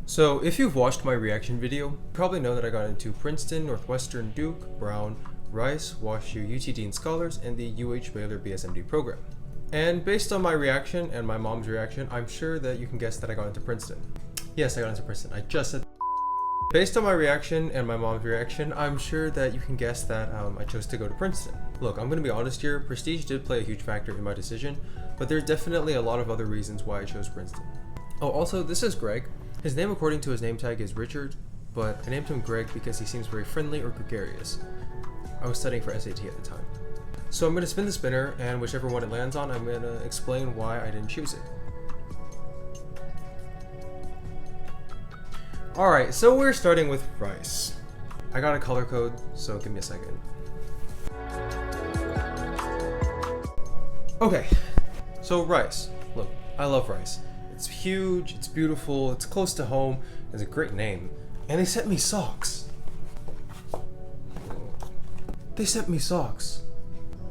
So if you've watched my reaction video, you probably know that I got into Princeton, Northwestern, Duke, Brown, Rice, WashU, UT Dean Scholars, and the UH Baylor BSMD program. And based on my reaction and my mom's reaction, I'm sure that you can guess that I got into Princeton. Yes, I got into Princeton. I just said. Based on my reaction and my mom's reaction, I'm sure that you can guess that I chose to go to Princeton. Look, I'm going to be honest here, prestige did play a huge factor in my decision, but there's definitely a lot of other reasons why I chose Princeton. Oh, also, this is Greg. His name according to his name tag is Richard, but I named him Greg because he seems very friendly or gregarious. I was studying for SAT at the time. So I'm going to spin the spinner, and whichever one it lands on, I'm going to explain why I didn't choose it. Alright, so we're starting with Rice. I got a color code, so give me a second. Okay, so Rice. Look, I love Rice. It's huge, it's beautiful, it's close to home, it's a great name. And they sent me socks. They sent me socks.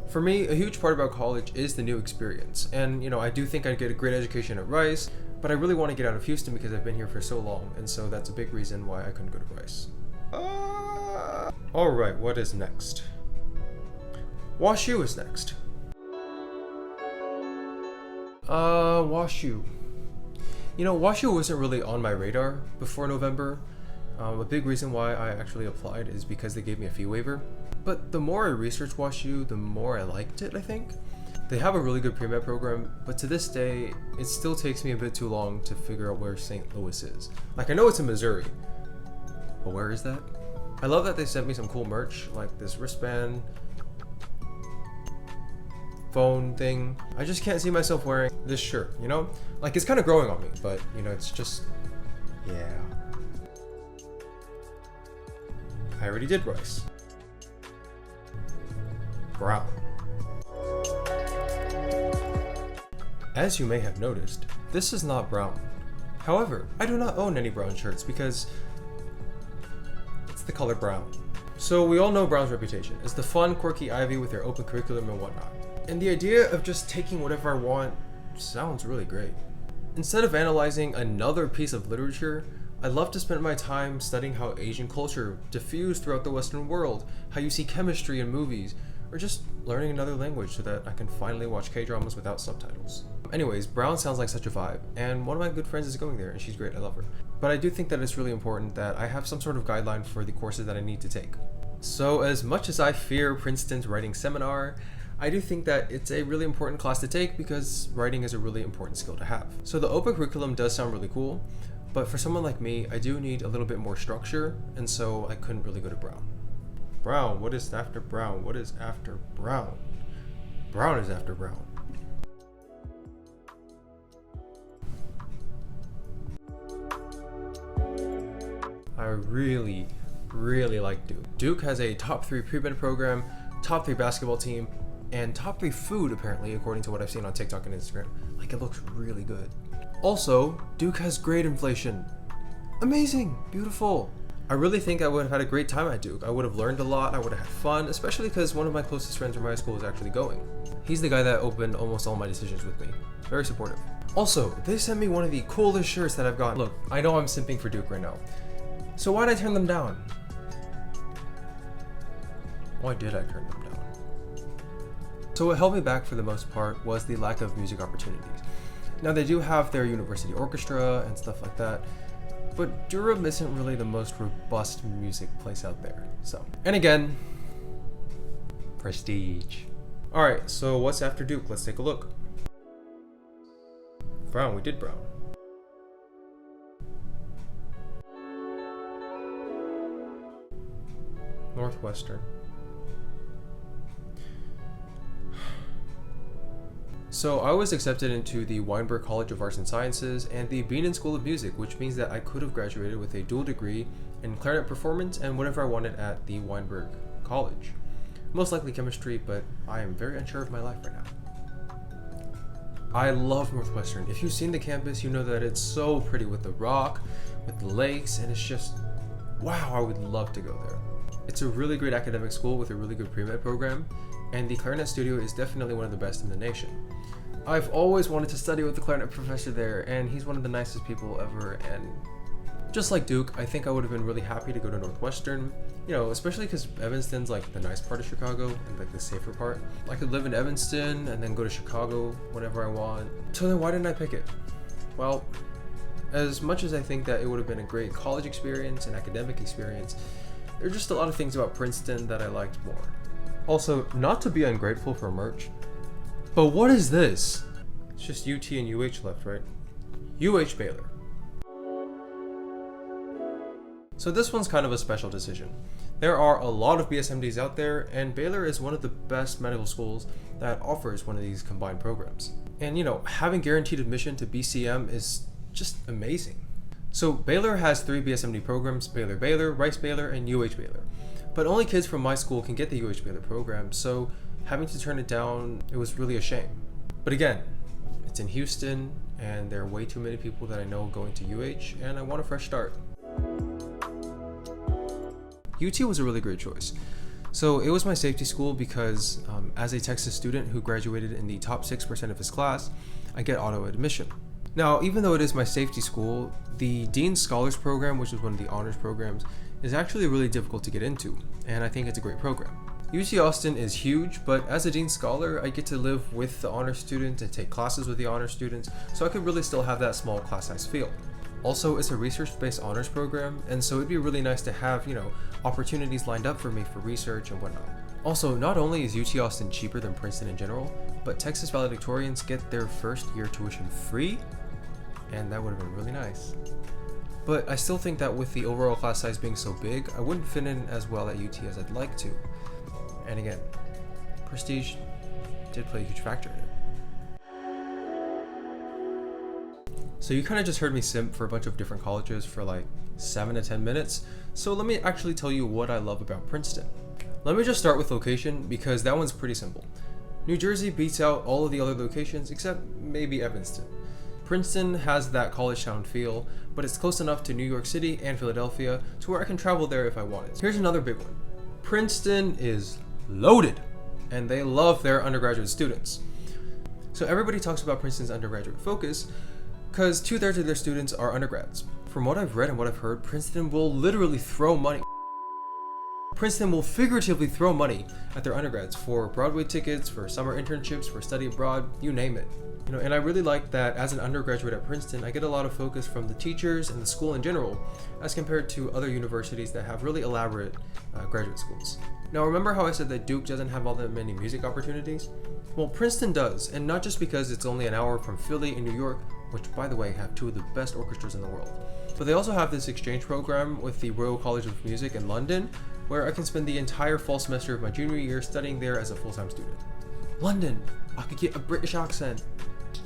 For me, a huge part about college is the new experience. And, I do think I'd get a great education at Rice, but I really want to get out of Houston because I've been here for so long, and so that's a big reason why I couldn't go to Rice. Alright, what is next? WashU is next. WashU. WashU wasn't really on my radar before November. A big reason why I actually applied is because they gave me a fee waiver. But the more I researched WashU, the more I liked it, I think. They have a really good pre-med program, but to this day, it still takes me a bit too long to figure out where St. Louis is. Like, I know it's in Missouri, but where is that? I love that they sent me some cool merch, like this wristband, phone thing. I just can't see myself wearing this shirt, Like, it's kind of growing on me, but, it's just, yeah. I already did Rice. Brown. As you may have noticed, this is not brown. However, I do not own any brown shirts because it's the color brown. So we all know Brown's reputation as the fun, quirky Ivy with their open curriculum and whatnot. And the idea of just taking whatever I want sounds really great. Instead of analyzing another piece of literature, I love to spend my time studying how Asian culture diffused throughout the Western world, how you see chemistry in movies, or just learning another language so that I can finally watch K-dramas without subtitles. Anyways, Brown sounds like such a vibe, and one of my good friends is going there, and she's great, I love her. But I do think that it's really important that I have some sort of guideline for the courses that I need to take. So as much as I fear Princeton's writing seminar, I do think that it's a really important class to take because writing is a really important skill to have. So the open curriculum does sound really cool, but for someone like me, I do need a little bit more structure, and so I couldn't really go to Brown. Brown, what is after Brown? What is after Brown? Brown is after Brown. I really, really like Duke. Duke has a top 3 pre-med program, top 3 basketball team, and top 3 food apparently, according to what I've seen on TikTok and Instagram. Like, it looks really good. Also, Duke has grade inflation. Amazing, beautiful. I really think I would have had a great time at Duke. I would have learned a lot, I would have had fun, especially because one of my closest friends from high school is actually going. He's the guy that opened almost all my decisions with me. Very supportive. Also, they sent me one of the coolest shirts that I've gotten. Look, I know I'm simping for Duke right now. So why'd I turn them down? Why did I turn them down? So what held me back for the most part was the lack of music opportunities. Now they do have their university orchestra and stuff like that, but Durham isn't really the most robust music place out there, so. And again, prestige. Alright, so what's after Duke? Let's take a look. Brown, we did Brown. Northwestern. So I was accepted into the Weinberg College of Arts and Sciences and the Beanan School of Music, which means that I could have graduated with a dual degree in clarinet performance and whatever I wanted at the Weinberg College. Most likely chemistry, but I am very unsure of my life right now. I love Northwestern. If you've seen the campus, you know that it's so pretty with the rock, with the lakes, and it's just, wow, I would love to go there. It's a really great academic school with a really good pre-med program, and the clarinet studio is definitely one of the best in the nation. I've always wanted to study with the clarinet professor there, and he's one of the nicest people ever, and Just like Duke, I think I would have been really happy to go to Northwestern, you know, especially because Evanston's like the nice part of Chicago and like the safer part. I could live in Evanston and then go to Chicago whenever I want. So then why didn't I pick it? Well, as much as I think that it would have been a great college experience and academic experience, there are just a lot of things about Princeton that I liked more. Also, not to be ungrateful for merch, but what is this? It's just UT and UH left, right? UH Baylor. So this one's kind of a special decision. There are a lot of BSMDs out there, and Baylor is one of the best medical schools that offers one of these combined programs. And you know, having guaranteed admission to BCM is just amazing. So Baylor has 3 BSMD programs: Baylor Baylor, Rice Baylor, and UH Baylor. But only kids from my school can get the UH Baylor program, so having to turn it down, it was really a shame. But again, it's in Houston, and there are way too many people that I know going to UH, and I want a fresh start. UT was a really great choice. So it was my safety school because as a Texas student who graduated in the top 6% of his class, I get auto admission. Now, even though it is my safety school, the Dean's Scholars Program, which is one of the honors programs, is actually really difficult to get into, and I think it's a great program. UT Austin is huge, but as a Dean's Scholar, I get to live with the honor students and take classes with the honor students, so I could really still have that small class size feel. Also, it's a research-based honors program, and so it'd be really nice to have, you know, opportunities lined up for me for research and whatnot. Also, not only is UT Austin cheaper than Princeton in general, but Texas valedictorians get their first year tuition free, and that would have been really nice. But I still think that with the overall class size being so big, I wouldn't fit in as well at UT as I'd like to. And again, prestige did play a huge factor in it. So you kind of just heard me simp for a bunch of different colleges for like 7 to 10 minutes. So let me actually tell you what I love about Princeton. Let me just start with location because that one's pretty simple. New Jersey beats out all of the other locations except maybe Evanston. Princeton has that college town feel, but it's close enough to New York City and Philadelphia to where I can travel there if I wanted. Here's another big one. Princeton is loaded, and they love their undergraduate students. So everybody talks about Princeton's undergraduate focus because 2/3 of their students are undergrads. From what I've read and what I've heard, Princeton will literally throw money. Princeton will figuratively throw money at their undergrads for Broadway tickets, for summer internships, for study abroad, you name it. You know, and I really like that as an undergraduate at Princeton, I get a lot of focus from the teachers and the school in general, as compared to other universities that have really elaborate graduate schools. Now, remember how I said that Duke doesn't have all that many music opportunities? Well, Princeton does, and not just because it's only an hour from Philly and New York, which by the way have 2 of the best orchestras in the world. But they also have this exchange program with the Royal College of Music in London, where I can spend the entire fall semester of my junior year studying there as a full-time student. London, I could get a British accent.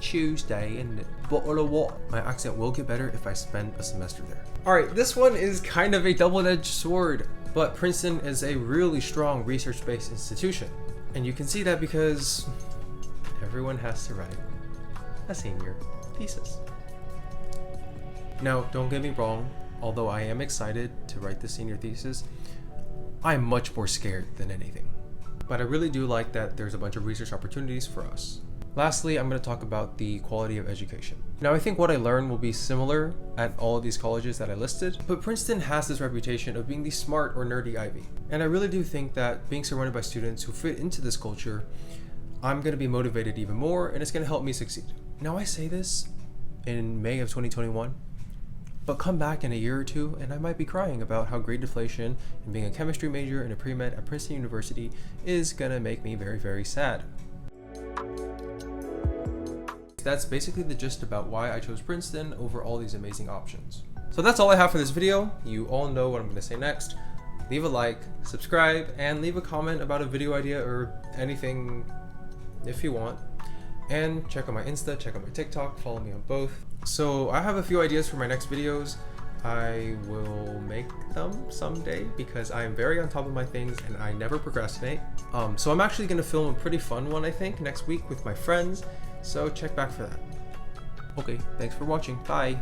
Tuesday and bottle of what? My accent will get better if I spend a semester there. Alright, this one is kind of a double-edged sword, but Princeton is a really strong research-based institution. And you can see that because everyone has to write a senior thesis. Now, don't get me wrong, although I am excited to write the senior thesis, I'm much more scared than anything. But I really do like that there's a bunch of research opportunities for us. Lastly, I'm going to talk about the quality of education. Now, I think what I learned will be similar at all of these colleges that I listed, but Princeton has this reputation of being the smart or nerdy Ivy. And I really do think that being surrounded by students who fit into this culture, I'm going to be motivated even more, and it's going to help me succeed. Now, I say this in May of 2021, but come back in a year or two, and I might be crying about how grade deflation and being a chemistry major in a pre-med at Princeton University is going to make me very, very sad. That's basically the gist about why I chose Princeton over all these amazing options. So that's all I have for this video. You all know what I'm going to say next. Leave a like, subscribe, and leave a comment about a video idea or anything if you want. And check out my Insta, check out my TikTok, follow me on both. So I have a few ideas for my next videos. I will make them someday because I am very on top of my things and I never procrastinate. So I'm actually going to film a pretty fun one, I think, next week with my friends. So check back for that. Okay, thanks for watching. Bye.